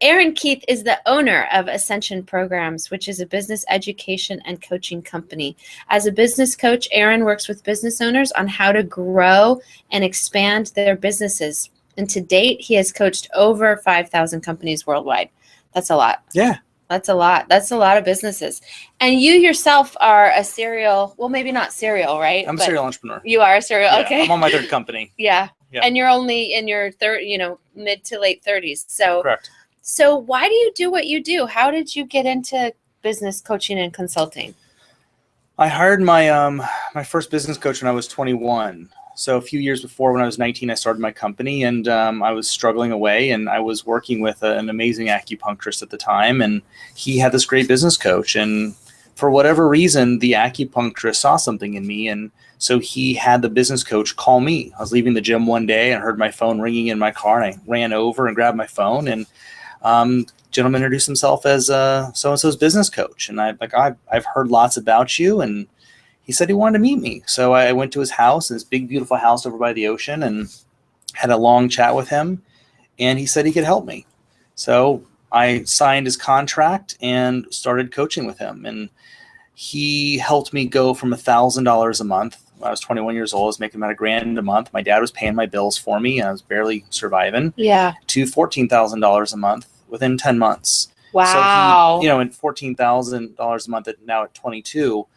Aaron Keith is the owner of Ascension Programs, which is a business education and coaching company. As a business coach, Aaron works with business owners on how to grow and expand their businesses. And to date, he has coached over 5,000 companies worldwide. That's a lot. Yeah. That's a lot. That's a lot of businesses. And you yourself are a serial, well, maybe not serial, right? I'm a serial entrepreneur. You are a serial, Yeah, okay. I'm on my third company. Yeah. Yeah. And you're only in your mid to late 30s. So, correct. So why do you do what you do? How did you get into business coaching and consulting? I hired my first business coach when I was 21. So a few years before, when I was 19, I started my company, and I was struggling away, and I was working with an amazing acupuncturist at the time, and he had this great business coach, and for whatever reason, the acupuncturist saw something in me, and so he had the business coach call me. I was leaving the gym one day and heard my phone ringing in my car, and I ran over and grabbed my phone, and gentleman introduced himself as so-and-so's business coach, and I've heard lots about you, and he said he wanted to meet me. So I went to his house, this big, beautiful house over by the ocean, and had a long chat with him. And he said he could help me. So I signed his contract and started coaching with him. And he helped me go from $1,000 a month. When I was 21 years old, I was making about $1,000 a month. My dad was paying my bills for me, and I was barely surviving. Yeah. To $14,000 a month within 10 months. Wow. So he, and $14,000 a month now at 22.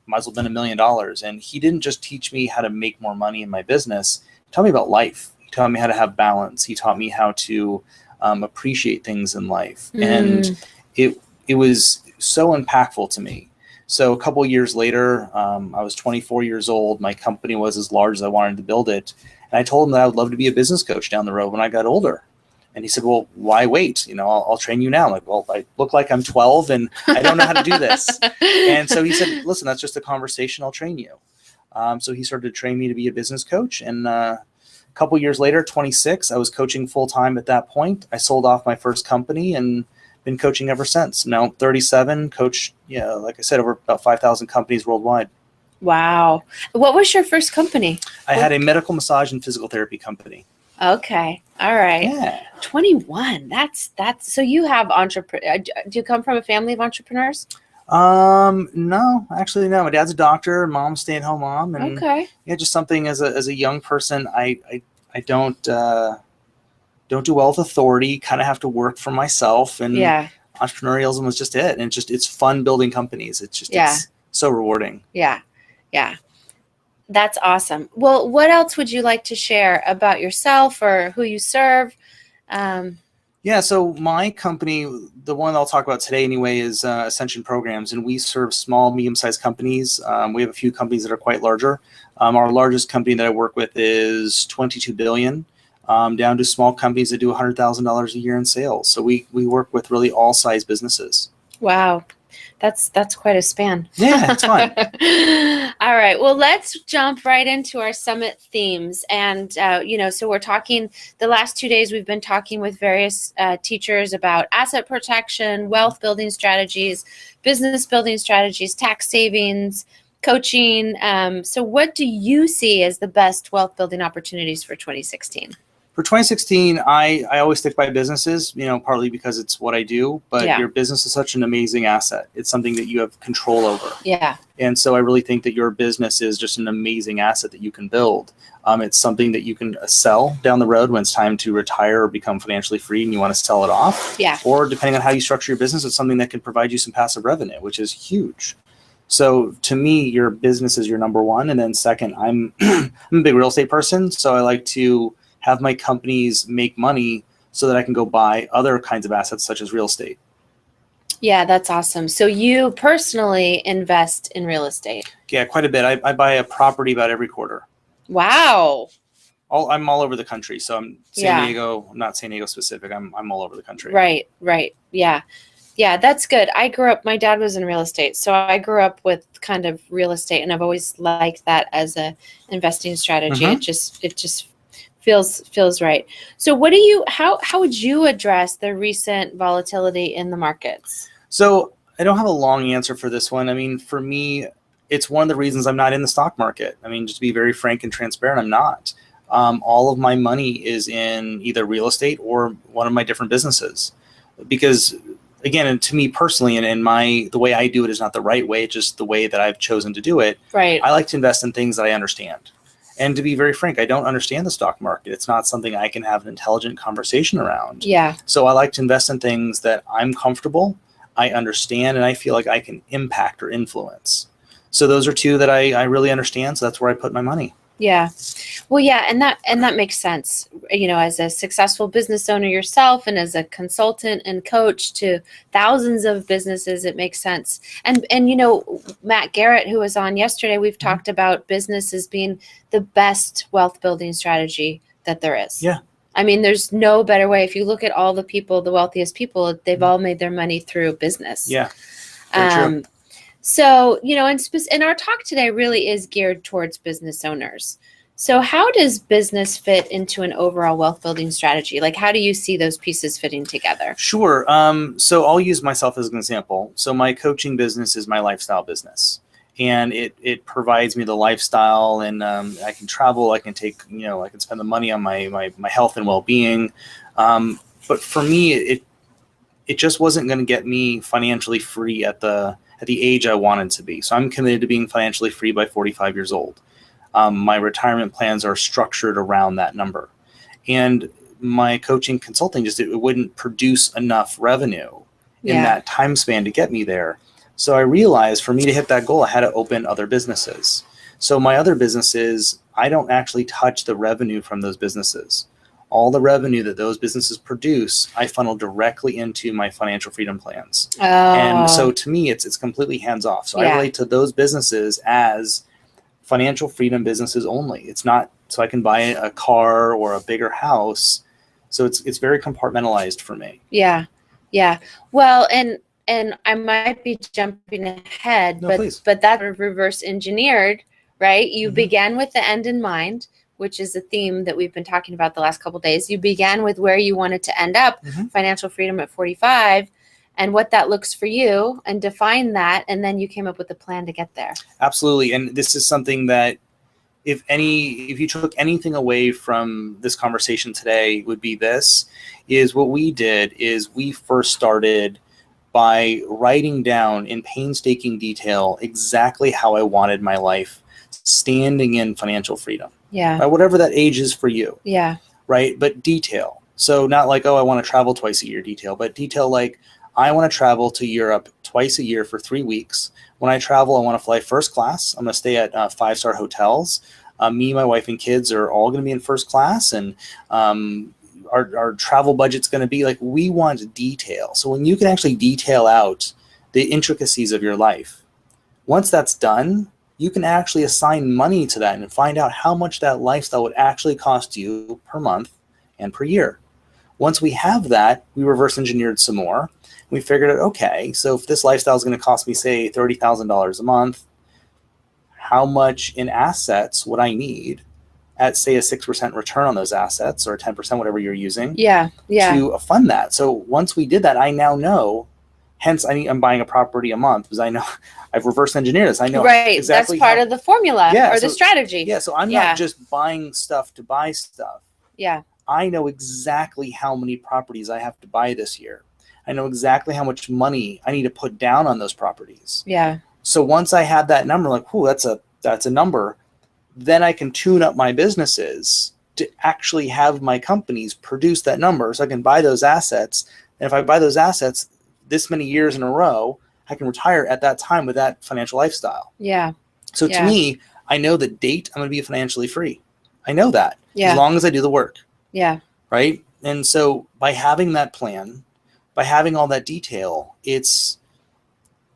Might as well have been $1 million. And he didn't just teach me how to make more money in my business. He taught me about life. He taught me how to have balance. He taught me how to appreciate things in life. And it was so impactful to me. So a couple of years later, I was 24 years old. My company was as large as I wanted to build it. And I told him that I would love to be a business coach down the road when I got older. And he said, well, why wait? I'll train you now. I'm like, well, I look like I'm 12 and I don't know how to do this. And so he said, listen, that's just a conversation. I'll train you. So he started to train me to be a business coach. And a couple years later, 26, I was coaching full time at that point. I sold off my first company and been coaching ever since. Now 37, coach, like I said, over about 5,000 companies worldwide. Wow. What was your first company? I had a medical massage and physical therapy company. Okay. All right. Yeah. 21. That's so you have do you come from a family of entrepreneurs? No, actually, no. My dad's a doctor, mom's stay-at-home mom. And okay. Yeah, just something as a young person, I don't do well with authority, kind of have to work for myself, and entrepreneurialism was just it. And it's fun building companies. It's so rewarding. Yeah. Yeah. That's awesome. Well, what else would you like to share about yourself or who you serve? So my company, the one I'll talk about today anyway, is Ascension Programs, and we serve small, medium-sized companies. We have a few companies that are quite larger. Our largest company that I work with is $22 billion, down to small companies that do $100,000 a year in sales. So we work with really all size businesses. Wow. That's quite a span. Yeah, it's fun. All right. Well, let's jump right into our summit themes. And, so we're talking the last 2 days, we've been talking with various teachers about asset protection, wealth building strategies, business building strategies, tax savings, coaching. So what do you see as the best wealth building opportunities for 2016? For 2016, I always stick by businesses, partly because it's what I do, but your business is such an amazing asset. It's something that you have control over. Yeah. And so I really think that your business is just an amazing asset that you can build. It's something that you can sell down the road when it's time to retire or become financially free and you want to sell it off. Yeah. Or depending on how you structure your business, it's something that can provide you some passive revenue, which is huge. So to me, your business is your number one. And then second, I'm a big real estate person. So I like to have my companies make money so that I can go buy other kinds of assets such as real estate. Yeah, that's awesome. So you personally invest in real estate? Yeah, quite a bit. I buy a property about every quarter. Wow. I'm all over the country. So I'm San Diego, not San Diego specific. I'm all over the country. Right. Yeah. Yeah, that's good. My dad was in real estate. So I grew up with kind of real estate, and I've always liked that as a investing strategy. Mm-hmm. It just feels right. So how would you address the recent volatility in the markets? So I don't have a long answer for this one. I mean, for me, it's one of the reasons I'm not in the stock market. I mean, just to be very frank and transparent, I'm not. all of my money is in either real estate or one of my different businesses. Because again, and to me personally, and the way I do it is not the right way, it's just the way that I've chosen to do it. Right. I like to invest in things that I understand. And to be very frank, I don't understand the stock market. It's not something I can have an intelligent conversation around. Yeah. So I like to invest in things that I'm comfortable, I understand, and I feel like I can impact or influence. So those are two that I really understand. So that's where I put my money. Yeah. Well, yeah. And that makes sense, as a successful business owner yourself and as a consultant and coach to thousands of businesses, it makes sense. And Matt Garrett, who was on yesterday, we've talked about business as being the best wealth building strategy that there is. Yeah. I mean, there's no better way. If you look at all the people, the wealthiest people, they've all made their money through business. Yeah. Very true. So, and our talk today really is geared towards business owners. So how does business fit into an overall wealth building strategy? Like, how do you see those pieces fitting together? Sure. So I'll use myself as an example. So my coaching business is my lifestyle business, and it provides me the lifestyle, and I can travel, I can take, I can spend the money on my health and well-being. But for me, it just wasn't going to get me financially free at the age I wanted to be. So I'm committed to being financially free by 45 years old. My retirement plans are structured around that number. And my coaching consulting it wouldn't produce enough revenue in that time span to get me there. So I realized for me to hit that goal, I had to open other businesses. So my other businesses, I don't actually touch the revenue from those businesses. All the revenue that those businesses produce, I funnel directly into my financial freedom plans. Oh. And so to me, it's completely hands off. So I relate to those businesses as financial freedom businesses only. It's not so I can buy a car or a bigger house. So it's very compartmentalized for me. Yeah. Yeah. Well, and I might be jumping ahead, but that reverse engineered, right? You began with the end in mind, which is a theme that we've been talking about the last couple of days. You began with where you wanted to end up, financial freedom at 45, and what that looks for you, and define that, and then you came up with a plan to get there. Absolutely. And this is something that if you took anything away from this conversation today, would be what we did is we first started by writing down in painstaking detail exactly how I wanted my life standing in financial freedom. Yeah. Right? Whatever that age is for you. Yeah. Right. But detail. So not like, I want to travel twice a year detail, but detail like, I want to travel to Europe twice a year for 3 weeks. When I travel, I want to fly first class. I'm going to stay at 5-star hotels. Me, my wife, and kids are all going to be in first class. And our travel budget's going to be like, we want detail. So when you can actually detail out the intricacies of your life, once that's done, you can actually assign money to that and find out how much that lifestyle would actually cost you per month and per year. Once we have that, we reverse engineered some more. We figured out, okay, so if this lifestyle is going to cost me, say, $30,000 a month, how much in assets would I need at, say, a 6% return on those assets, or 10%, whatever you're using, to fund that? So once we did that, I now know, hence I'm buying a property a month, because I know I've reverse engineered this. I know exactly. That's part of the formula or the strategy. Yeah, so I'm not just buying stuff to buy stuff. Yeah. I know exactly how many properties I have to buy this year. I know exactly how much money I need to put down on those properties. Yeah. So once I have that number, like, that's a number, then I can tune up my businesses to actually have my companies produce that number, so I can buy those assets. And if I buy those assets this many years in a row, I can retire at that time with that financial lifestyle. Yeah. So to me, I know the date I'm going to be financially free. I know that as long as I do the work. Yeah. Right. And so by having that plan, by having all that detail, it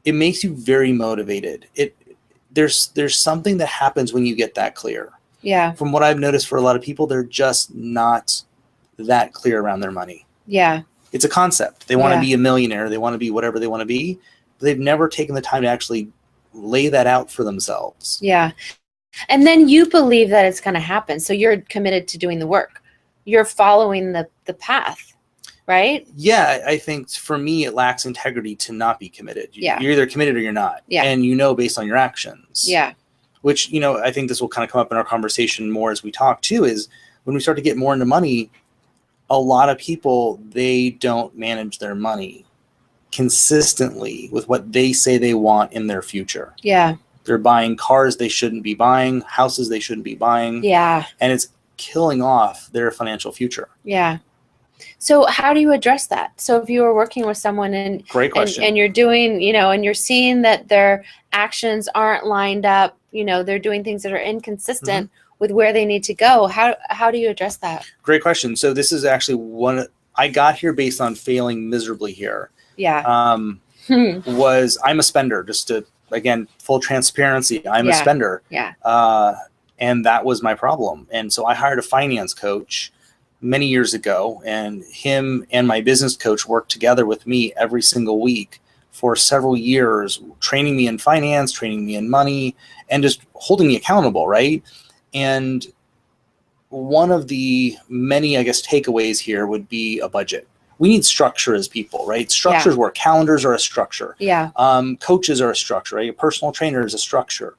makes you very motivated. There's something that happens when you get that clear. Yeah. From what I've noticed for a lot of people, they're just not that clear around their money. Yeah. It's a concept. They want to be a millionaire. They want to be whatever they want to be. But they've never taken the time to actually lay that out for themselves. Yeah. And then you believe that it's going to happen. So you're committed to doing the work. You're following the path, right? Yeah. I think for me, it lacks integrity to not be committed. You're either committed or you're not. Yeah. And based on your actions. Yeah. Which, I think this will kind of come up in our conversation more as we talk too, is when we start to get more into money, a lot of people, they don't manage their money consistently with what they say they want in their future. Yeah. They're buying cars they shouldn't be buying, houses they shouldn't be buying. Yeah. And it's killing off their financial future. Yeah. So how do you address that? So if you were working with someone and Great question. and you're doing, and you're seeing that their actions aren't lined up, they're doing things that are inconsistent with where they need to go. How do you address that? Great question. So this is actually I got here based on failing miserably here. Yeah. I'm a spender, just to, again, full transparency. I'm a spender. Yeah. And that was my problem. And so I hired a finance coach many years ago, and him and my business coach worked together with me every single week for several years, training me in finance, training me in money, and just holding me accountable, right? And one of the many, takeaways here would be a budget. We need structure as people, right? Structures where calendars are a structure. Yeah. Coaches are a structure, right? A personal trainer is a structure,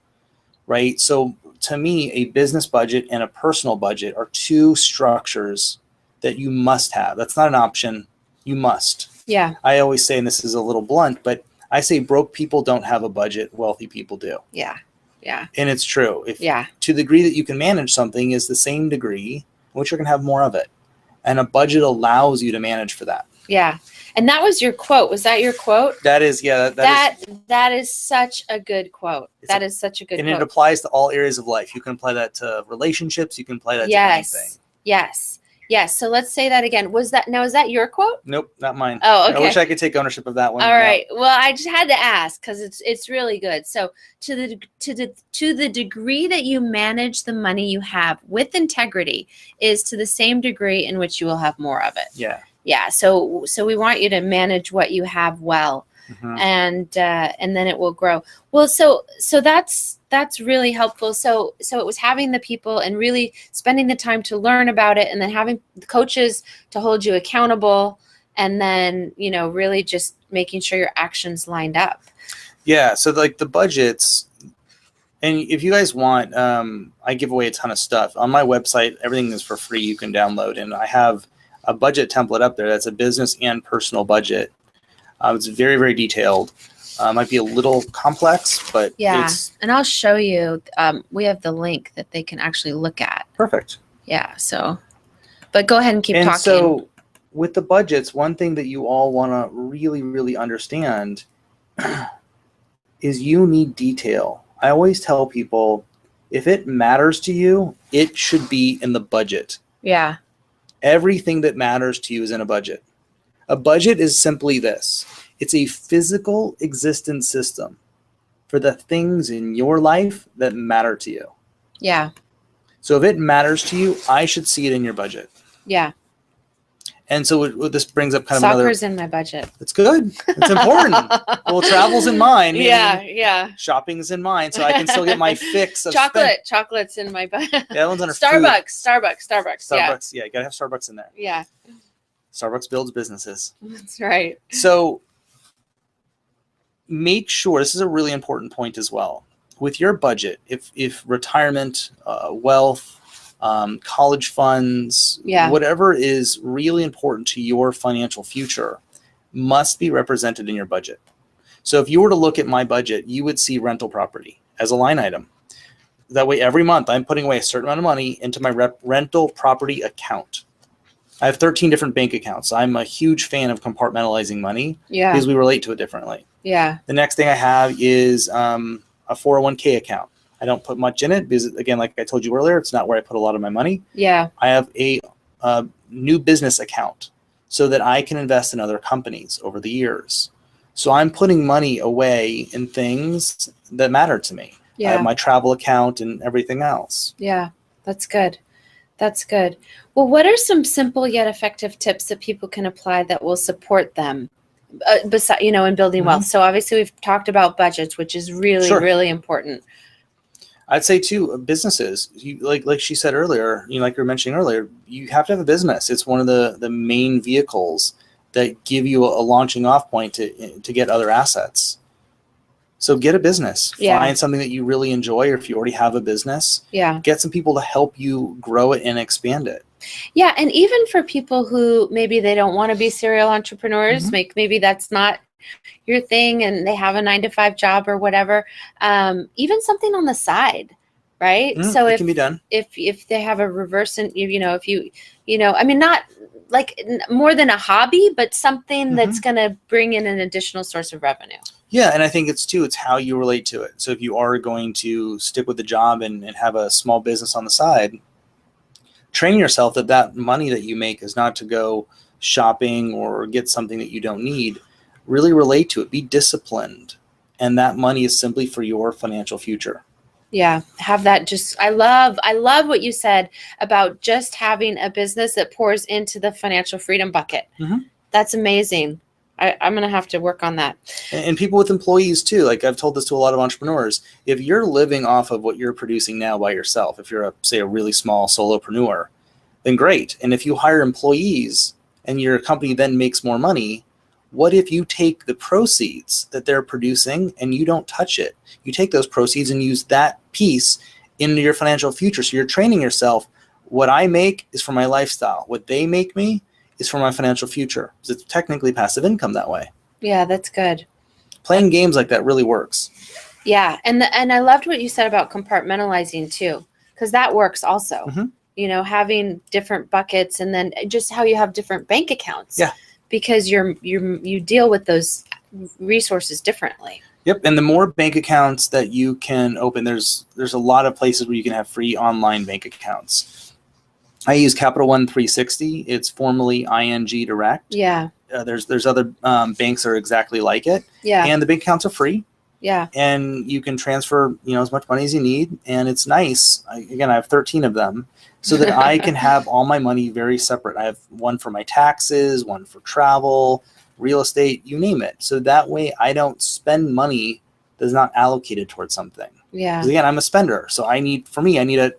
right? So to me, a business budget and a personal budget are two structures that you must have. That's not an option. You must. Yeah. I always say, and this is a little blunt, but I say broke people don't have a budget. Wealthy people do. Yeah. Yeah. And it's true. To the degree that you can manage something is the same degree in which you're going to have more of it. And a budget allows you to manage for that. Yeah. And that was your quote. Was that your quote? That is, yeah. That is such a good quote. That is such a good quote. And it applies to all areas of life. You can apply that to relationships. You can apply that to anything. Yes. Yes. So let's say that again. Is that your quote? Nope, not mine. Oh, okay. I wish I could take ownership of that one. All right. Well, I just had to ask because it's really good. So to the degree that you manage the money you have with integrity is to the same degree in which you will have more of it. Yeah. Yeah. So we want you to manage what you have well, and then it will grow. Well, so that's really helpful. So it was having the people and really spending the time to learn about it, and then having the coaches to hold you accountable, and then really just making sure your actions lined up. Yeah. So like the budgets. And if you guys want, I give away a ton of stuff on my website. Everything is for free. You can download, and I have a budget template up there that's a business and personal budget. It's very, very detailed. Might be a little complex, but and I'll show you. We have the link that they can actually look at. Perfect. Yeah. So, but go ahead and keep talking. So with the budgets, one thing that you all want to really, really understand is you need detail. I always tell people, if it matters to you, it should be in the budget. Yeah. Everything that matters to you is in a budget. A budget is simply this. It's a physical existence system for the things in your life that matter to you. Yeah. So if it matters to you, I should see it in your budget. Yeah. And so this brings up kind of Soccer's in my budget. It's good. It's important. Well, travel's in mine. Yeah. Shopping's in mine, so I can still get my fix of Chocolate's in my budget. Yeah, that one's under Starbucks. Starbucks. Yeah, you gotta have Starbucks in there. Yeah. Starbucks builds businesses. That's right. So make sure, this is a really important point as well. With your budget, if retirement, wealth, college funds, whatever is really important to your financial future must be represented in your budget. So if you were to look at my budget, you would see rental property as a line item. That way, every month I'm putting away a certain amount of money into my rental property account. I have 13 different bank accounts. I'm a huge fan of compartmentalizing money because we relate to it differently. Yeah. The next thing I have is a 401k account. I don't put much in it because, again, like I told you earlier, it's not where I put a lot of my money. Yeah. I have a new business account so that I can invest in other companies over the years. So I'm putting money away in things that matter to me. Yeah. I have my travel account and everything else. Yeah, that's good. That's good. Well, what are some simple yet effective tips that people can apply that will support them, in building wealth? So obviously we've talked about budgets, which is really, really important. I'd say too, businesses, like she said earlier, like you were mentioning earlier, you have to have a business. It's one of the main vehicles that give you a launching off point to get other assets. So get a business. Yeah. Find something that you really enjoy, or if you already have a business, Yeah. get some people to help you grow it and expand it. Yeah, and even for people who maybe they don't want to be serial entrepreneurs, maybe that's not your thing and they have a 9-to-5 job or whatever, even something on the side, right? So it can be done. If they have a reverse, and if I mean, not like more than a hobby, but something that's going to bring in an additional source of revenue. Yeah, and I think it's how you relate to it. So if you are going to stick with the job and have a small business on the side, train yourself that money that you make is not to go shopping or get something that you don't need. Really relate to it. Be disciplined. And that money is simply for your financial future. Yeah, have that. I love what you said about just having a business that pours into the financial freedom bucket. That's amazing. I'm going to have to work on that. And people with employees too. Like I've told this to a lot of entrepreneurs, if you're living off of what you're producing now by yourself, if you're say a really small solopreneur, then great. And if you hire employees and your company then makes more money, what if you take the proceeds that they're producing and you don't touch it? You take those proceeds and use that piece into your financial future. So you're training yourself. What I make is for my lifestyle. What they make me is for my financial future. So it's technically passive income that way. Yeah, that's good. Playing games like that really works. Yeah, and I loved what you said about compartmentalizing too, because that works also. Having different buckets, and then just how you have different bank accounts. Yeah. Because you deal with those resources differently. Yep, and the more bank accounts that you can open, there's a lot of places where you can have free online bank accounts. I use Capital One 360. It's formerly ING Direct. Yeah. There's other banks that are exactly like it. Yeah. And the bank accounts are free. Yeah. And you can transfer as much money as you need, and it's nice. I have 13 of them, so that I can have all my money very separate. I have one for my taxes, one for travel, real estate, you name it. So that way I don't spend money that's not allocated towards something. Yeah. Because again, I'm a spender. So I need to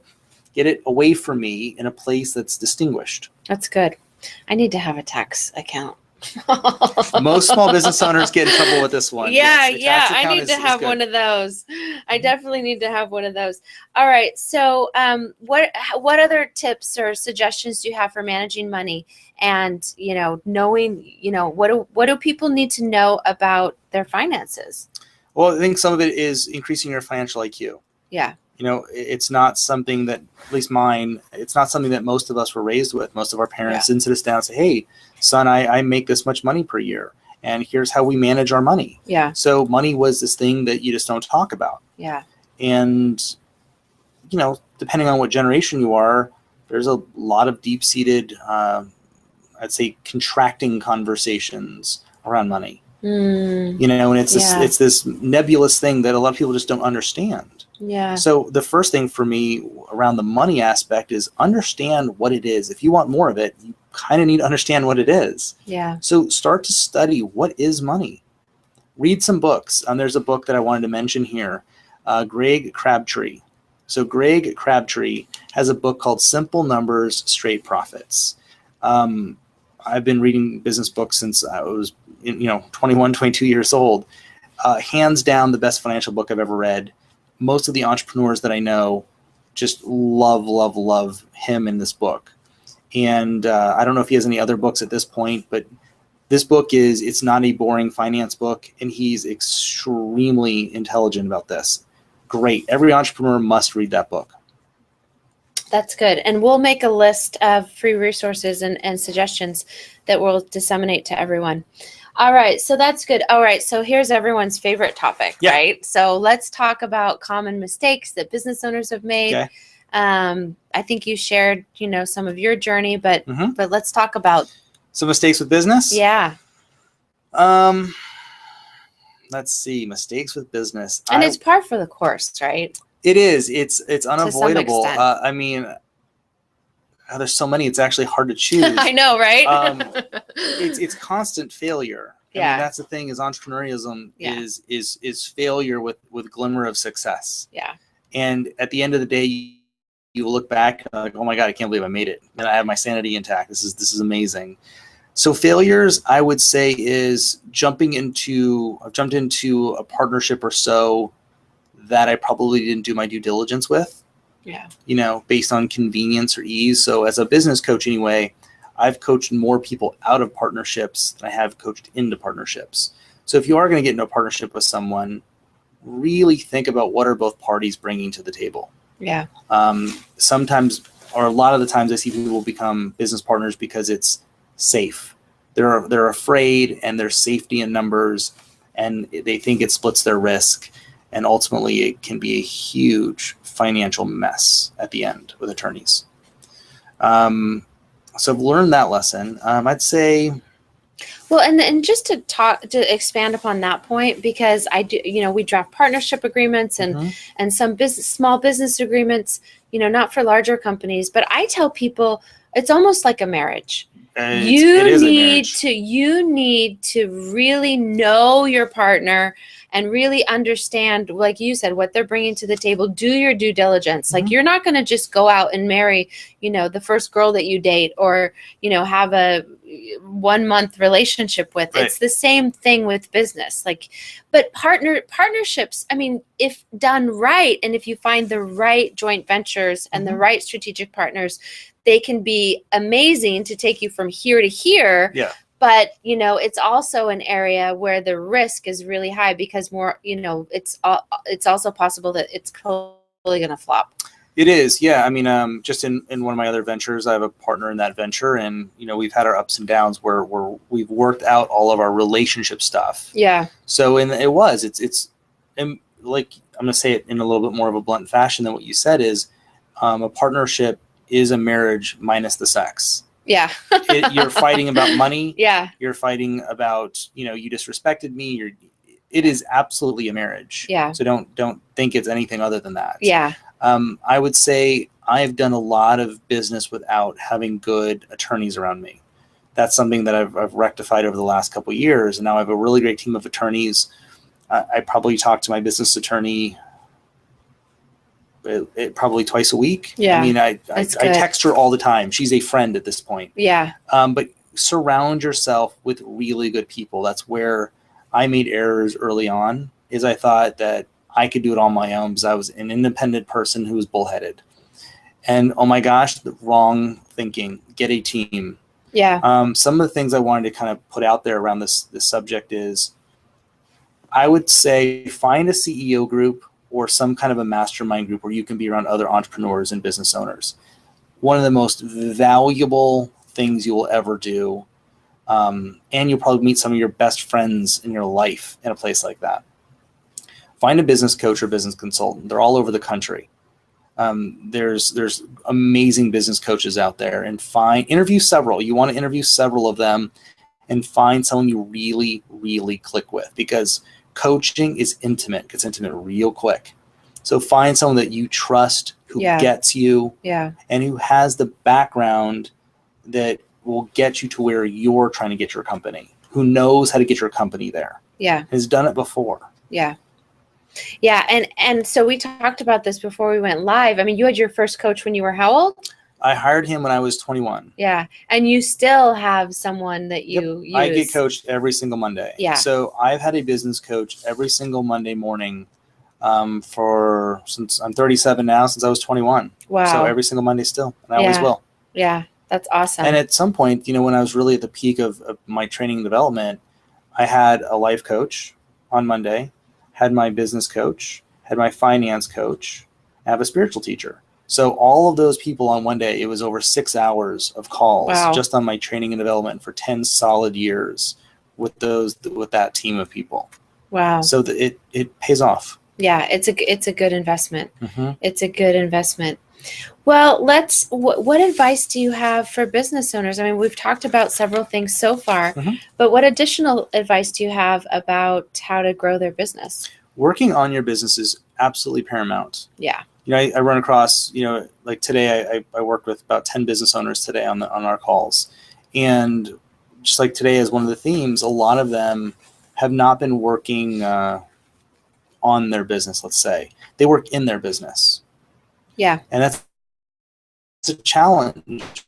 get it away from me in a place that's distinguished. That's good. I need to have a tax account. Most small business owners get in trouble with this one. Yeah, yes, I need to have one of those. I definitely need to have one of those. All right. So what other tips or suggestions do you have for managing money and, knowing, what do people need to know about their finances? Well, I think some of it is increasing your financial IQ. Yeah. It's not something that, at least mine, it's not something that most of us were raised with. Most of our parents didn't sit us down and say, hey, son, I make this much money per year, and here's how we manage our money. Yeah. So money was this thing that you just don't talk about. Yeah. And, depending on what generation you are, there's a lot of deep-seated, I'd say, contracting conversations around money. And it's this nebulous thing that a lot of people just don't understand. Yeah. So the first thing for me around the money aspect is understand what it is. If you want more of it, you kind of need to understand what it is. Yeah. So start to study what is money. Read some books. There's a book that I wanted to mention here, Greg Crabtree. So Greg Crabtree has a book called Simple Numbers, Straight Profits. I've been reading business books since I was 21, 22 years old. Hands down the best financial book I've ever read. Most of the entrepreneurs that I know just love him in this book. And I don't know if he has any other books at this point, but this book it's not a boring finance book, and he's extremely intelligent about this. Great. Every entrepreneur must read that book. That's good. And we'll make a list of free resources and suggestions that we'll disseminate to everyone. All right. So that's good. All right. So here's everyone's favorite topic, right? So let's talk about common mistakes that business owners have made. Okay. I think you shared, some of your journey, but let's talk about some mistakes with business. Yeah. Let's see. Mistakes with business. And it's par for the course, right? It is. It's unavoidable. To some extent. There's so many. It's actually hard to choose. I know, right? It's constant failure. Yeah. I mean, that's the thing. Is entrepreneurialism is failure with glimmer of success. Yeah. And at the end of the day, you look back like, oh my God, I can't believe I made it, and I have my sanity intact. This is amazing. So failures, I would say, is I've jumped into a partnership or so that I probably didn't do my due diligence with. Yeah. Based on convenience or ease. So as a business coach anyway, I've coached more people out of partnerships than I have coached into partnerships. So if you are going to get into a partnership with someone, really think about what are both parties bringing to the table. Yeah. Sometimes, or a lot of the times, I see people become business partners because it's safe. They're afraid, and there's safety in numbers, and they think it splits their risk, and ultimately it can be a huge financial mess at the end with attorneys. So I've learned that lesson. I'd say. Well, and just to expand upon that point, because I do, we draft partnership agreements and some small business agreements, not for larger companies, but I tell people it's almost like a marriage. You need to really know your partner and really understand, like you said, what they're bringing to the table. Do your due diligence. Like, you're not going to just go out and marry, the first girl that you date, or, have a 1 month relationship with. Right. It's the same thing with business. But partnerships, I mean, if done right, and if you find the right joint ventures and the right strategic partners, they can be amazing to take you from here to here. Yeah. But, it's also an area where the risk is really high because it's also possible that it's totally going to flop. It is. Yeah. I mean, just in one of my other ventures, I have a partner in that venture, and, we've had our ups and downs where we've worked out all of our relationship stuff. Yeah. So, it's like, I'm going to say it in a little bit more of a blunt fashion than what you said is, a partnership is a marriage minus the sex. Yeah. You're fighting about money. Yeah. You're fighting about, you disrespected me. It is absolutely a marriage. Yeah. So don't think it's anything other than that. Yeah. I would say I've done a lot of business without having good attorneys around me. That's something that I've rectified over the last couple of years. And now I have a really great team of attorneys. I probably talk to my business attorney probably twice a week. Yeah, I mean, I text her all the time. She's a friend at this point. Yeah. But surround yourself with really good people. That's where I made errors early on, is I thought that I could do it on my own because I was an independent person who was bullheaded. And oh my gosh, the wrong thinking. Get a team. Yeah. Some of the things I wanted to kind of put out there around this subject is, I would say find a CEO group or some kind of a mastermind group where you can be around other entrepreneurs and business owners. One of the most valuable things you will ever do, and you'll probably meet some of your best friends in your life in a place like that. Find a business coach or business consultant. They're all over the country. There's amazing business coaches out there, and interview several. You want to interview several of them and find someone you really, really click with, because coaching is intimate. It gets intimate real quick. So find someone that you trust, who gets you, and who has the background that will get you to where you're trying to get your company, who knows how to get your company there. Yeah. Has done it before. Yeah. Yeah. And so we talked about this before we went live. I mean, you had your first coach when you were how old? I hired him when I was 21. Yeah. And you still have someone that you use. I get coached every single Monday. Yeah. So I've had a business coach every single Monday morning since I'm 37 now, since I was 21. Wow. So every single Monday still, and I always will. Yeah. That's awesome. And at some point, when I was really at the peak of my training and development, I had a life coach on Monday, had my business coach, had my finance coach, I have a spiritual teacher. So all of those people on one day, it was over 6 hours of calls just on my training and development for 10 solid years with that team of people. Wow. So it pays off. Yeah, it's a good investment. Mm-hmm. It's a good investment. Well, what advice do you have for business owners? I mean, we've talked about several things so far, but what additional advice do you have about how to grow their business? Working on your business is absolutely paramount. Yeah. I run across, like today, I worked with about 10 business owners today on our calls. And just like today is one of the themes, a lot of them have not been working on their business, let's say. They work in their business. Yeah. And that's a challenge.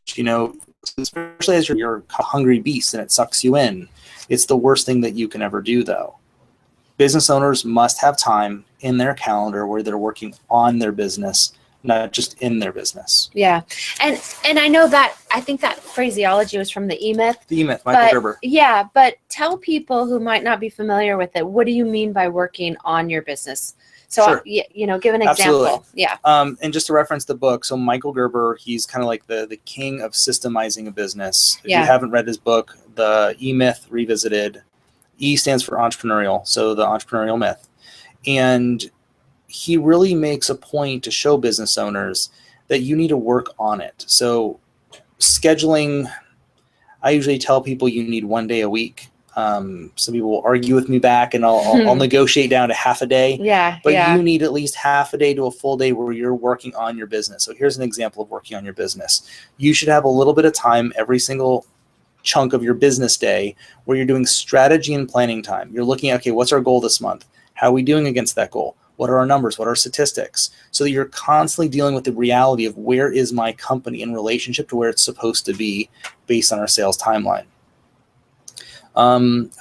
especially as you're a hungry beast and it sucks you in. It's the worst thing that you can ever do, though. Business owners must have time in their calendar where they're working on their business, not just in their business. Yeah. And I know that, I think that phraseology was from the E-Myth. The E-Myth, Michael Gerber. Yeah, but tell people who might not be familiar with it, what do you mean by working on your business? So, sure. Give an example. Absolutely. Yeah. And just to reference the book, so Michael Gerber, he's kind of like the king of systemizing a business. If you haven't read his book, The E-Myth Revisited, E stands for entrepreneurial, so the entrepreneurial myth. And he really makes a point to show business owners that you need to work on it. So scheduling, I usually tell people you need 1 day a week. Some people will argue with me back, and I'll negotiate down to half a day. But you need at least half a day to a full day where you're working on your business. So here's an example of working on your business. You should have a little bit of time every single chunk of your business day where you're doing strategy and planning time. You're looking at, okay, what's our goal this month? How are we doing against that goal? What are our numbers? What are our statistics? So that you're constantly dealing with the reality of where is my company in relationship to where it's supposed to be based on our sales timeline.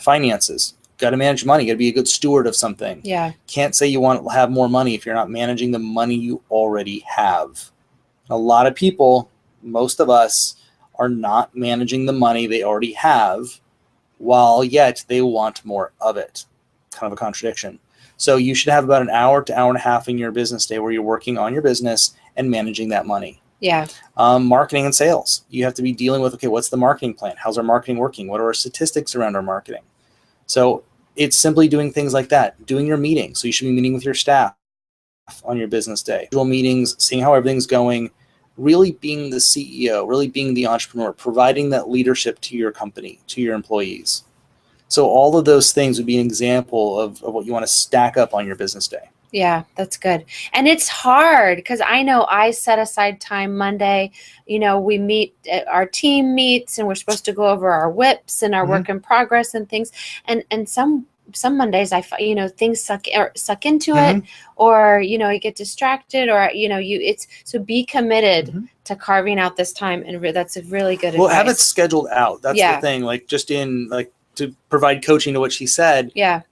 Finances. Got to manage money. Got to be a good steward of something. Yeah. Can't say you want to have more money if you're not managing the money you already have. A lot of people, most of us, are not managing the money they already have, while yet they want more of it. Kind of a contradiction. So you should have about an hour to hour and a half in your business day where you're working on your business and managing that money. Yeah. Marketing and sales. You have to be dealing with, okay, what's the marketing plan? How's our marketing working? What are our statistics around our marketing? So it's simply doing things like that. Doing your meetings. So you should be meeting with your staff on your business day. Meetings, seeing how everything's going, really being the CEO, really being the entrepreneur, providing that leadership to your company, to your employees. So all of those things would be an example of what you want to stack up on your business day. Yeah, that's good. And it's hard because I know I set aside time Monday. We meet, our team meets, and we're supposed to go over our whips and our work in progress and things. And some Mondays things suck into it, or you get distracted, or so be committed to carving out this time, and that's a really good advice. Well, have it scheduled out. That's the thing. Like just to provide coaching to what she said. Yeah.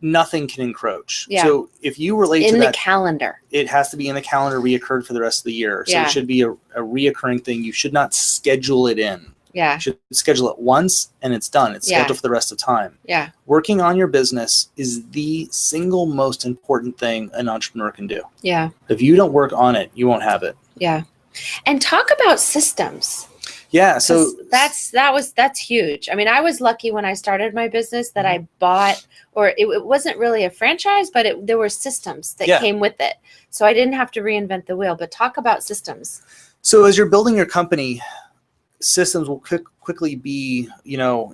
Nothing can encroach. Yeah. So if you relate to that, in the calendar, it has to be in the calendar, reoccurred for the rest of the year. So it should be a reoccurring thing. You should not schedule it in. Yeah. You should schedule it once and it's done. It's scheduled for the rest of time. Yeah. Working on your business is the single most important thing an entrepreneur can do. Yeah. If you don't work on it, you won't have it. Yeah. And talk about systems. Yeah, so that's huge. I mean, I was lucky when I started my business that I bought, or it wasn't really a franchise, but there were systems that came with it. So I didn't have to reinvent the wheel. But talk about systems. So as you're building your company, systems will quickly be,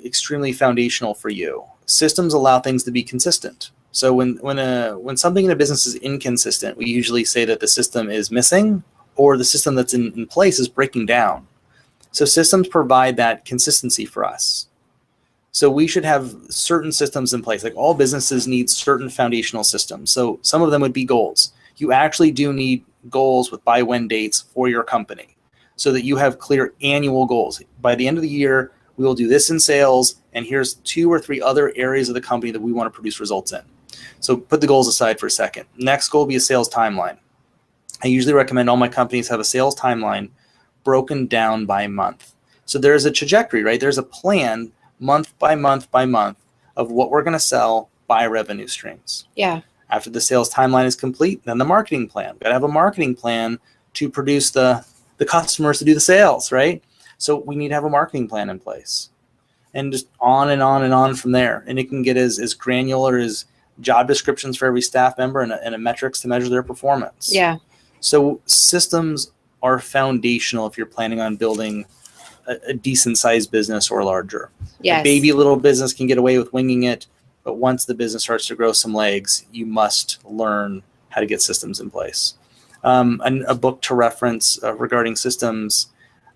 extremely foundational for you. Systems allow things to be consistent. So when something in a business is inconsistent, we usually say that the system is missing, or the system that's in place is breaking down. So systems provide that consistency for us. So we should have certain systems in place. Like all businesses need certain foundational systems. So some of them would be goals. You actually do need goals with by when dates for your company so that you have clear annual goals. By the end of the year, we will do this in sales, and here's 2 or 3 other areas of the company that we want to produce results in. So put the goals aside for a second. Next goal will be a sales timeline. I usually recommend all my companies have a sales timeline broken down by month. So there's a trajectory, right? There's a plan month by month by month of what we're going to sell by revenue streams. Yeah. After the sales timeline is complete, then the marketing plan. We've got to have a marketing plan to produce the customers to do the sales, right? So we need to have a marketing plan in place. And just on and on and on from there. And it can get as granular as job descriptions for every staff member and a metrics to measure their performance. Yeah. So systems are foundational if you're planning on building a decent sized business or larger. Yes. A baby little business can get away with winging it, but once the business starts to grow some legs, you must learn how to get systems in place. A book to reference regarding systems,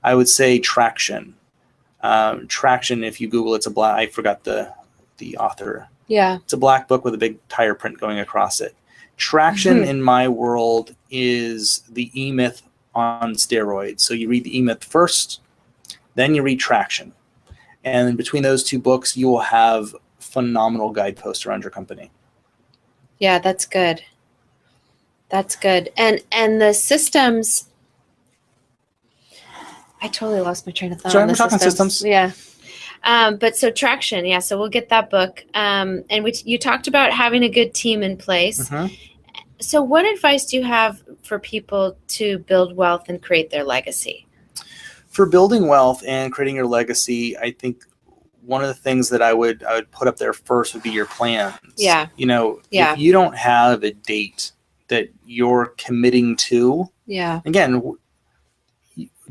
I would say Traction. Traction, if you Google, I forgot the author. Yeah. It's a black book with a big tire print going across it. Traction in my world is the E-Myth on steroids. So you read the E-Myth first, Then you read Traction. And between those two books, you will have phenomenal guideposts around your company. Yeah, that's good. That's good. And the systems, I totally lost my train of thought. Sorry, on the we're talking systems. Yeah. But so Traction, yeah, so we'll get that book. And you talked about having a good team in place. Mm-hmm. So what advice do you have for people to build wealth and create their legacy? For building wealth and creating your legacy, I think one of the things that I would put up there first would be your plans. Yeah. If you don't have a date that you're committing to, again,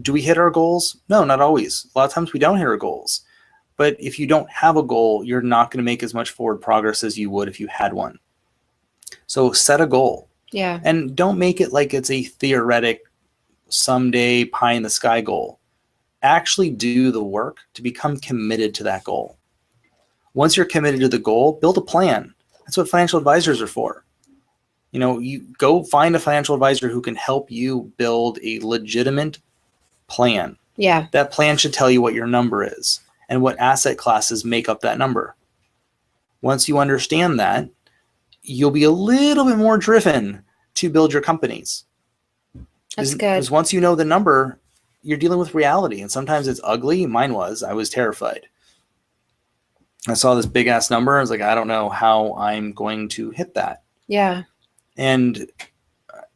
do we hit our goals? No, not always. A lot of times we don't hit our goals. But if you don't have a goal, you're not going to make as much forward progress as you would if you had one. So set a goal. Yeah. And don't make it like it's a theoretic someday pie in the sky goal. Actually do the work to become committed to that goal. Once you're committed to the goal, build a plan. That's what financial advisors are for. You go find a financial advisor who can help you build a legitimate plan. Yeah. That plan should tell you what your number is and what asset classes make up that number. Once you understand that, you'll be a little bit more driven to build your companies. That's good. Because once you know the number, you're dealing with reality. And sometimes it's ugly. Mine was. I was terrified. I saw this big ass number. I was like, I don't know how I'm going to hit that. Yeah. And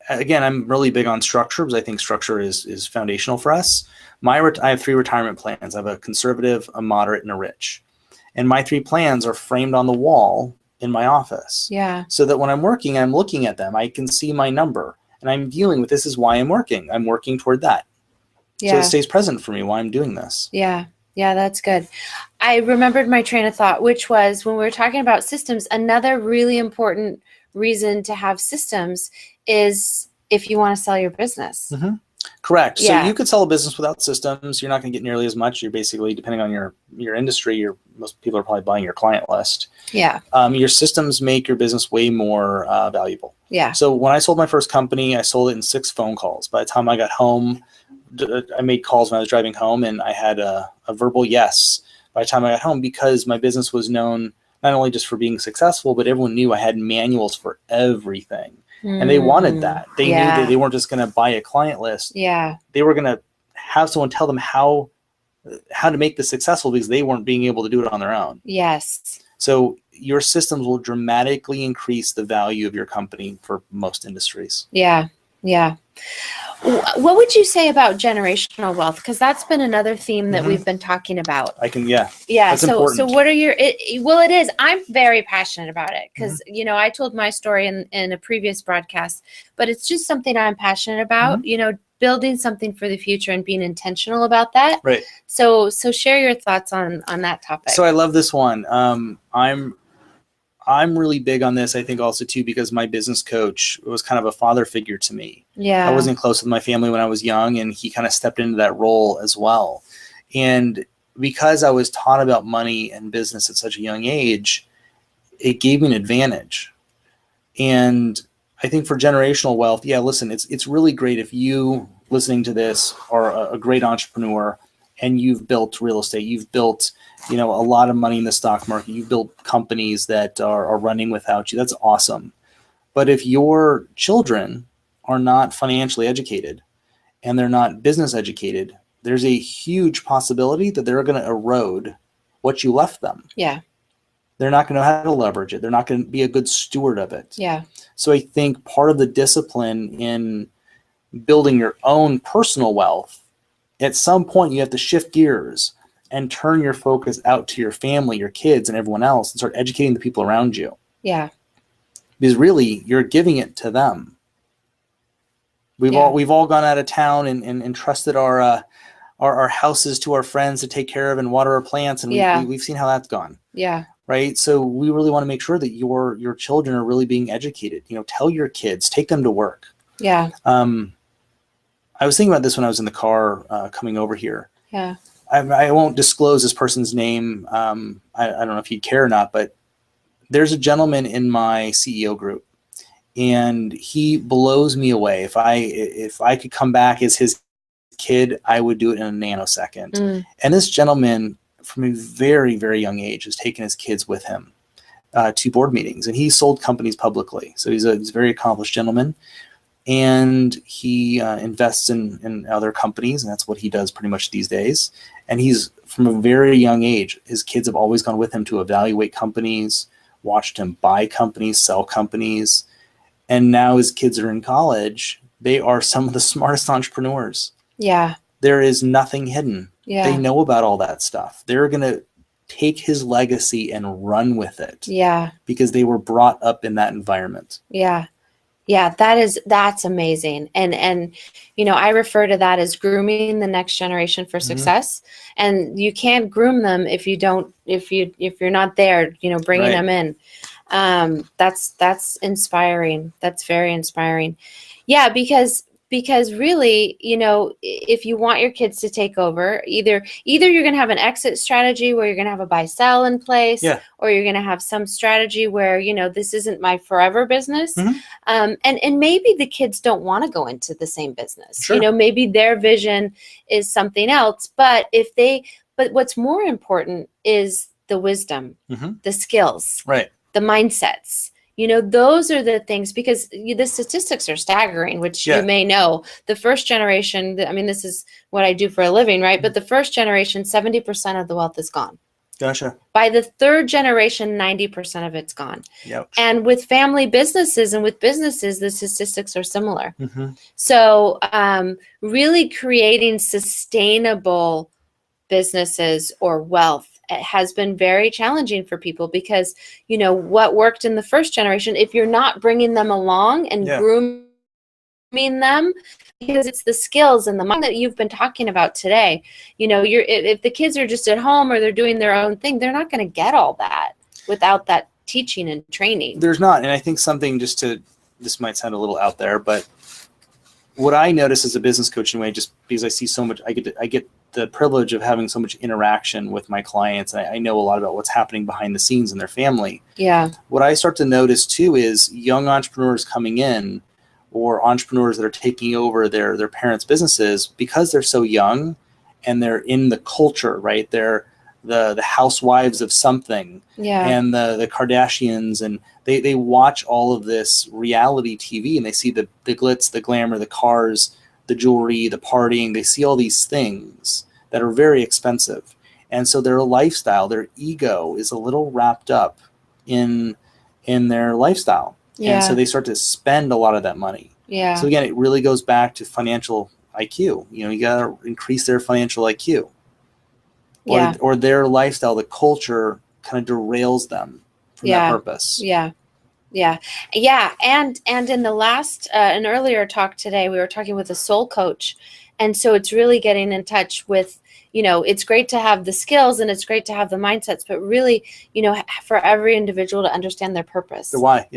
again, I'm really big on structure because I think structure is foundational for us. I have 3 retirement plans. I have a conservative, a moderate, and a rich. And my 3 plans are framed on the wall in my office. Yeah. So that when I'm working, I'm looking at them. I can see my number. And I'm dealing with this is why I'm working. I'm working toward that. Yeah. So it stays present for me while I'm doing this. Yeah. Yeah, that's good. I remembered my train of thought, which was when we were talking about systems, another really important reason to have systems is if you want to sell your business. Mm-hmm. Correct. Yeah. So you could sell a business without systems. You're not going to get nearly as much. You're basically, depending on your industry, most people are probably buying your client list. Yeah. Your systems make your business way more valuable. Yeah. So when I sold my first company, I sold it in 6 phone calls. By the time I got home, I made calls when I was driving home, and I had a verbal yes by the time I got home because my business was known not only just for being successful, but everyone knew I had manuals for everything. And they wanted that. They knew that they weren't just going to buy a client list. Yeah. They were going to have someone tell them how to make this successful because they weren't being able to do it on their own. Yes. So your systems will dramatically increase the value of your company for most industries. Yeah. Yeah. What would you say about generational wealth? Because that's been another theme that we've been talking about. Yeah. That's important. So what are your, well, it is, I'm very passionate about it because, I told my story in a previous broadcast, but it's just something I'm passionate about, building something for the future and being intentional about that. Right. So share your thoughts on that topic. So I love this one. I'm really big on this, I think also too, because my business coach was kind of a father figure to me. Yeah. I wasn't close with my family when I was young, and he kind of stepped into that role as well. And because I was taught about money and business at such a young age, it gave me an advantage. And I think for generational wealth, listen, it's really great if you listening to this are a great entrepreneur and you've built real estate, you've built a lot of money in the stock market, you've built companies that are running without you. That's awesome. But if your children are not financially educated and they're not business educated, there's a huge possibility that they're going to erode what you left them. Yeah. They're not going to know how to leverage it. They're not going to be a good steward of it. Yeah. So I think part of the discipline in building your own personal wealth, at some point you have to shift gears and turn your focus out to your family, your kids, and everyone else and start educating the people around you. Yeah. Because really, you're giving it to them. We've all gone out of town and trusted our houses to our friends to take care of and water our plants, and we've seen how that's gone. Yeah. Right. So we really want to make sure that your children are really being educated. Tell your kids, take them to work. Yeah. I was thinking about this when I was in the car coming over here. Yeah. I won't disclose this person's name. I don't know if he'd care or not, but there's a gentleman in my CEO group, and he blows me away. If I could come back as his kid, I would do it in a nanosecond. Mm. And this gentleman, from a very, very young age, has taken his kids with him to board meetings, and he sold companies publicly. So he's a very accomplished gentleman, and he invests in other companies, and that's what he does pretty much these days. And he's, from a very young age, his kids have always gone with him to evaluate companies, watched him buy companies, sell companies, and now his kids are in college. They are some of the smartest entrepreneurs. Yeah. There is nothing hidden. Yeah. They know about all that stuff. They're going to take his legacy and run with it. Yeah. Because they were brought up in that environment. Yeah. Yeah, that's amazing. And you know, I refer to that as grooming the next generation for success. And you can't groom them if you don't, if you're not there, you know, bringing them in. That's inspiring. That's very inspiring. Yeah, because really, you know, if you want your kids to take over, either you're going to have an exit strategy where you're going to have a buy sell in place, or you're going to have some strategy where, you know, this isn't my forever business. And maybe the kids don't want to go into the same business. You know, maybe their vision is something else, but what's more important is the wisdom, the skills, the mindsets. You know, those are the things, because the statistics are staggering, which you may know. The first generation, I mean, this is what I do for a living, right? But the first generation, 70% of the wealth is gone. Gotcha. By the third generation, 90% of it's gone. Yep. And with family businesses and with businesses, the statistics are similar. So really creating sustainable businesses or wealth, it has been very challenging for people, because, you know, what worked in the first generation, if you're not bringing them along and grooming them, because it's the skills and the mind that you've been talking about today, you know, if the kids are just at home or they're doing their own thing, they're not going to get all that without that teaching and training. There's not. And I think something, this might sound a little out there, but what I notice as a business coach, anyway, just because I see so much, I get the privilege of having so much interaction with my clients. I know a lot about what's happening behind the scenes in their family. Yeah. What I start to notice too is young entrepreneurs coming in, or entrepreneurs that are taking over their parents' businesses, because they're so young and they're in the culture, right? They're the housewives of something, and the Kardashians, and they watch all of this reality TV, and they see the glitz, the glamour, the cars, the jewelry, the partying. They see all these things that are very expensive. And so their lifestyle, their ego is a little wrapped up in their lifestyle. And so they start to spend a lot of that money. So again, it really goes back to financial IQ. You know, you got to increase their financial IQ. Or their lifestyle, the culture kind of derails them from that purpose. And in the last, an earlier talk today, we were talking with a soul coach. And so it's really getting in touch with, you know, it's great to have the skills and it's great to have the mindsets, but really, you know, for every individual to understand their purpose. The why,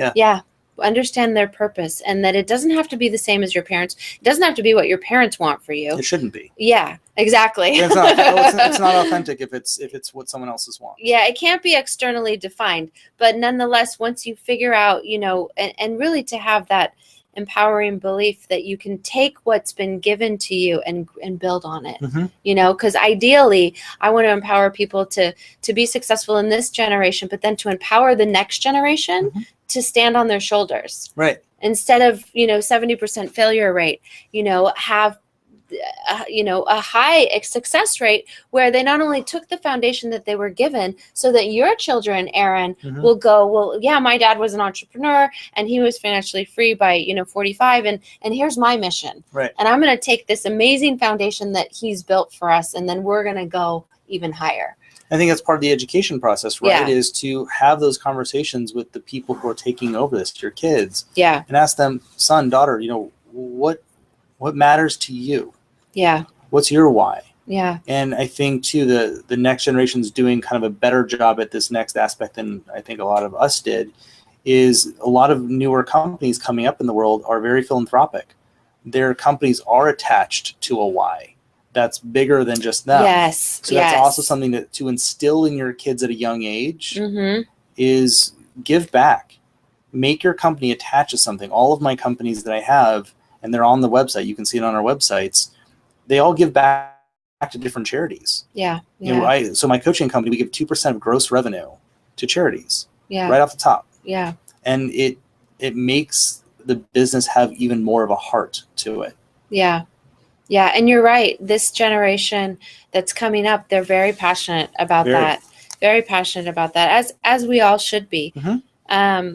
understand their purpose, and that it doesn't have to be the same as your parents. It doesn't have to be what your parents want for you. It shouldn't be. Yeah, exactly. It's not authentic if it's what someone else's wants. Yeah, it can't be externally defined, but nonetheless, once you figure out, you know, and really to have that empowering belief that you can take what's been given to you and build on it, you know, because ideally I want to empower people to be successful in this generation, but then to empower the next generation to stand on their shoulders. Right. Instead of, you know, 70% failure rate, you know, have a high success rate where they not only took the foundation that they were given, so that your children, Aaron, will go, well, yeah, my dad was an entrepreneur and he was financially free by, you know, 45. And here's my mission. Right. And I'm going to take this amazing foundation that he's built for us, and then we're going to go even higher. I think that's part of the education process, right? Is to have those conversations with the people who are taking over this, your kids. And ask them, son, daughter, you know, what matters to you? What's your why? And I think too, the next generation is doing kind of a better job at this next aspect than I think a lot of us did. Is a lot of newer companies coming up in the world are very philanthropic. Their companies are attached to a why that's bigger than just them. So that's also something to instill in your kids at a young age, is give back. Make your company attach to something. All of my companies that I have, and they're on the website, you can see it on our websites, they all give back to different charities. Yeah. You know, so my coaching company, we give 2% of gross revenue to charities. Yeah. Right off the top. Yeah. And it makes the business have even more of a heart to it. Yeah. Yeah. And you're right. This generation that's coming up, they're very passionate about that. Very passionate about that, as we all should be. Mm-hmm.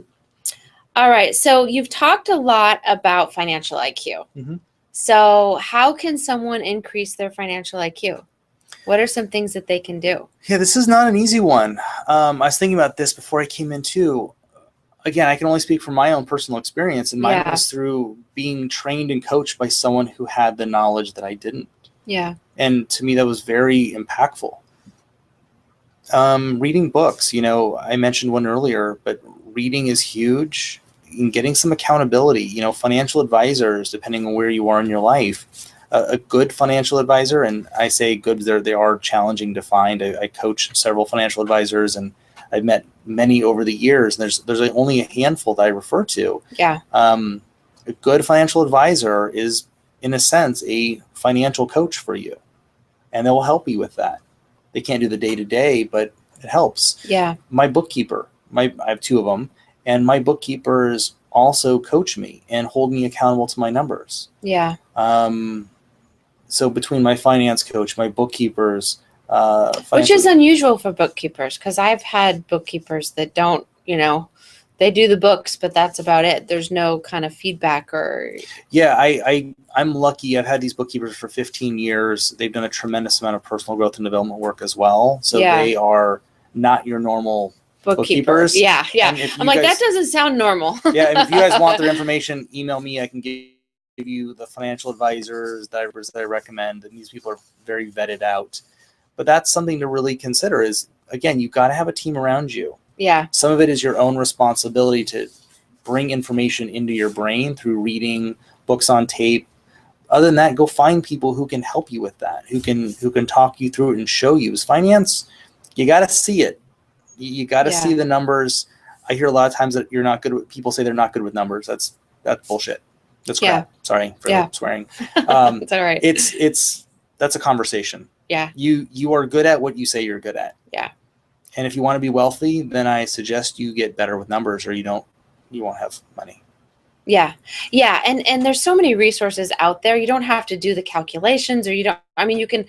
All right. So you've talked a lot about financial IQ. Mm-hmm. So how can someone increase their financial IQ? What are some things that they can do? Yeah, this is not an easy one. I was thinking about this before I came in too. Again, I can only speak from my own personal experience, and mine was through being trained and coached by someone who had the knowledge that I didn't. Yeah. And to me, that was very impactful. Reading books, you know, I mentioned one earlier, but reading is huge. And getting some accountability, you know, financial advisors, depending on where you are in your life. A good financial advisor, and I say good, they are challenging to find. I coach several financial advisors, and I've met many over the years. And there's only a handful that I refer to. Yeah. A good financial advisor is, in a sense, a financial coach for you, and they will help you with that. They can't do the day-to-day, but it helps. Yeah. My bookkeeper, I have two of them, and my bookkeepers also coach me and hold me accountable to my numbers. Yeah. So between my finance coach, my bookkeepers, which is unusual for bookkeepers, because I've had bookkeepers that don't, you know, they do the books, but that's about it. There's no kind of feedback or. Yeah, I'm lucky. I've had these bookkeepers for 15 years. They've done a tremendous amount of personal growth and development work as well. So they are not your normal bookkeepers. Yeah, yeah. I'm like, that doesn't sound normal. Yeah, and if you guys want their information, email me. I can give you the financial advisors that I recommend, and these people are very vetted out. But that's something to really consider is, again, you've got to have a team around you. Yeah. Some of it is your own responsibility to bring information into your brain through reading books on tape. Other than that, go find people who can help you with that, who can talk you through it and show you. As finance, you got to see it. You got to see the numbers. I hear a lot of times that you're not good with, people say they're not good with numbers. That's bullshit. That's crap. Sorry for swearing. It's all right. That's a conversation. Yeah. You are good at what you say you're good at. Yeah. And if you want to be wealthy, then I suggest you get better with numbers, or you won't have money. Yeah. Yeah. And there's so many resources out there. You don't have to do the calculations, or you can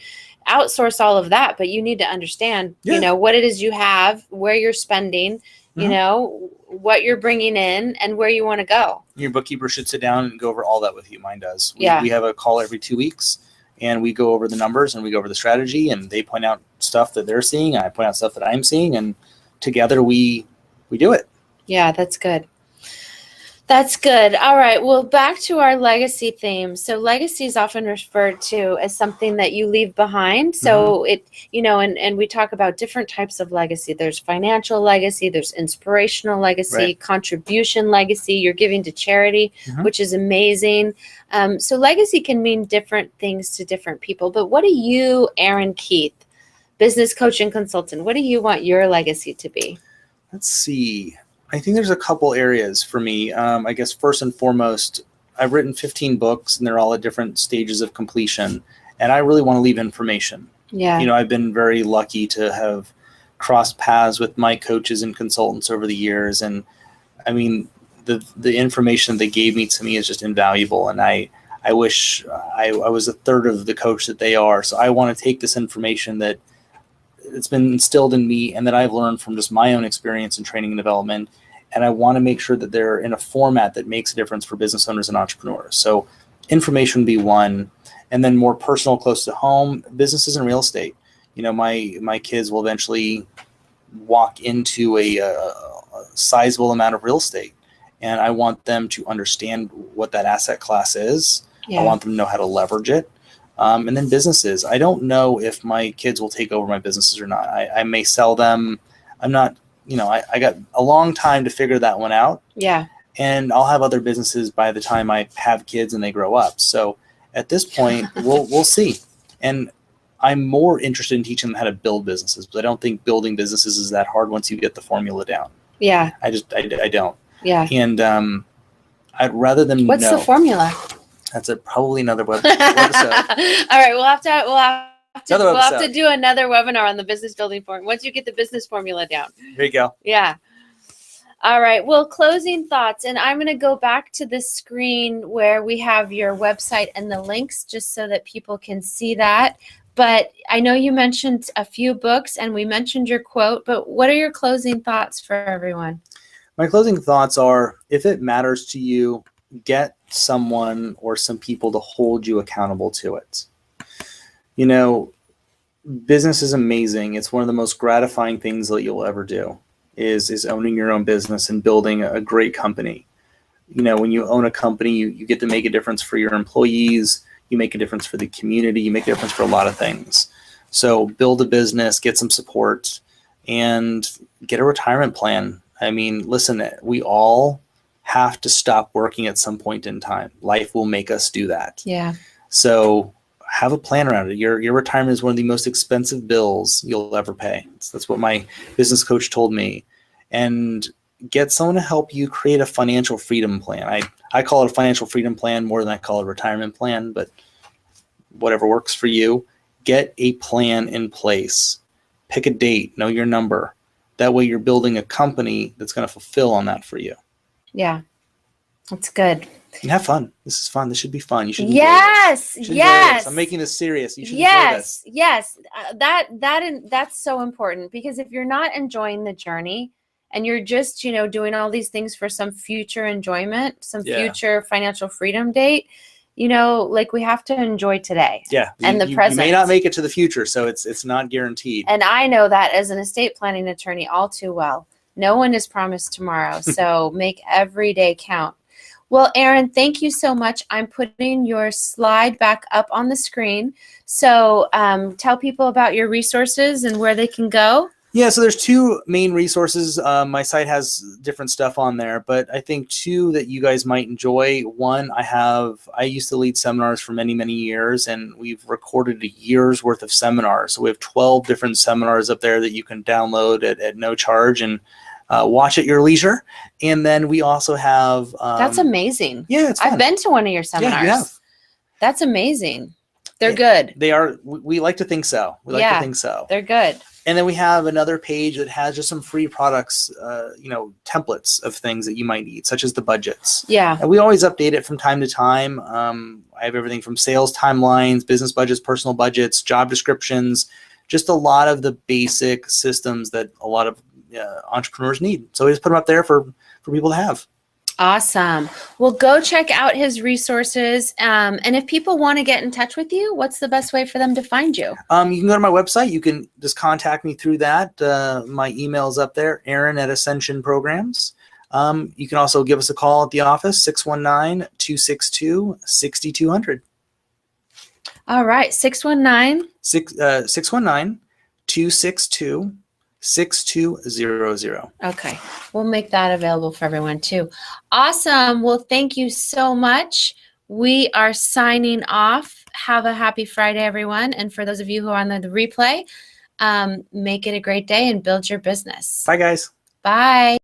outsource all of that, but you need to understand, you know, what it is you have, where you're spending, you know, what you're bringing in, and where you want to go. Your bookkeeper should sit down and go over all that with you. Mine does. We have a call every 2 weeks, and we go over the numbers and we go over the strategy, and they point out stuff that they're seeing, and I point out stuff that I'm seeing, and together we do it. Yeah, that's good. That's good. All right. Well, back to our legacy theme. So legacy is often referred to as something that you leave behind. So it, you know, and we talk about different types of legacy. There's financial legacy, there's inspirational legacy, contribution legacy. You're giving to charity, which is amazing. So legacy can mean different things to different people. But what do you, Aaron Keith, business coach and consultant, what do you want your legacy to be? Let's see. I think there's a couple areas for me. I guess first and foremost, I've written 15 books, and they're all at different stages of completion. And I really want to leave information. Yeah. You know, I've been very lucky to have crossed paths with my coaches and consultants over the years. And I mean, the information they gave to me is just invaluable. And I wish I was a third of the coach that they are. So I want to take this information that it's been instilled in me and that I've learned from just my own experience in training and development. And I want to make sure that they're in a format that makes a difference for business owners and entrepreneurs. So information would be one. And then more personal, close to home, businesses and real estate. You know, my kids will eventually walk into a sizable amount of real estate. And I want them to understand what that asset class is. I want them to know how to leverage it. And then businesses. I don't know if my kids will take over my businesses or not. I may sell them. I'm not, you know, I got a long time to figure that one out. Yeah. And I'll have other businesses by the time I have kids and they grow up. So at this point, we'll see. And I'm more interested in teaching them how to build businesses, but I don't think building businesses is that hard once you get the formula down. Yeah. I don't. Yeah. And I'd rather them What's the formula? That's probably another episode. All right, we'll have to do another webinar on the business building form once you get the business formula down. There you go. Yeah. All right. Well, closing thoughts, and I'm going to go back to the screen where we have your website and the links just so that people can see that. But I know you mentioned a few books and we mentioned your quote, but what are your closing thoughts for everyone? My closing thoughts are, if it matters to you, get someone or some people to hold you accountable to it. You know, business is amazing. It's one of the most gratifying things that you'll ever do is owning your own business and building a great company. You know, when you own a company, you get to make a difference for your employees. You make a difference for the community. You make a difference for a lot of things. So build a business, get some support, and get a retirement plan. I mean, listen, we all have to stop working at some point in time. Life will make us do that. Yeah. So have a plan around it. Your retirement is one of the most expensive bills you'll ever pay. That's what my business coach told me. And get someone to help you create a financial freedom plan. I call it a financial freedom plan more than I call it a retirement plan, but whatever works for you. Get a plan in place. Pick a date. Know your number. That way you're building a company that's going to fulfill on that for you. Yeah, that's good. And have fun. This is fun. This should be fun. You should enjoy this. Yes. I'm making this serious. You should enjoy this. Yes. That's so important, because if you're not enjoying the journey and you're just, doing all these things for some future enjoyment, some future financial freedom date, like we have to enjoy today. Yeah. And the present. You may not make it to the future, so it's not guaranteed. And I know that as an estate planning attorney all too well. No one is promised tomorrow, so make every day count. Well, Aaron, thank you so much. I'm putting your slide back up on the screen. So tell people about your resources and where they can go. Yeah, so there's two main resources. My site has different stuff on there, but I think two that you guys might enjoy. One, I used to lead seminars for many, many years, and we've recorded a year's worth of seminars. So we have 12 different seminars up there that you can download at no charge and watch at your leisure. And then we also have... That's amazing. Yeah, it's fun. I've been to one of your seminars. Yeah, you have. That's amazing. They're good. They are. We like to think so. We like to think so. They're good. And then we have another page that has just some free products, templates of things that you might need, such as the budgets. Yeah. And we always update it from time to time. I have everything from sales timelines, business budgets, personal budgets, job descriptions, just a lot of the basic systems that a lot of entrepreneurs need. So we just put them up there for people to have. Awesome. Well, go check out his resources. And if people want to get in touch with you, what's the best way for them to find you? You can go to my website. You can just contact me through that. My email's up there, Aaron at Ascension Programs. You can also give us a call at the office, 619-262-6200. All right, 619-262-6200. Okay, we'll make that available for everyone too. Awesome. Well, thank you so much. We are signing off. Have a happy Friday, everyone. And for those of you who are on the replay, make it a great day and build your business. Bye, guys. Bye.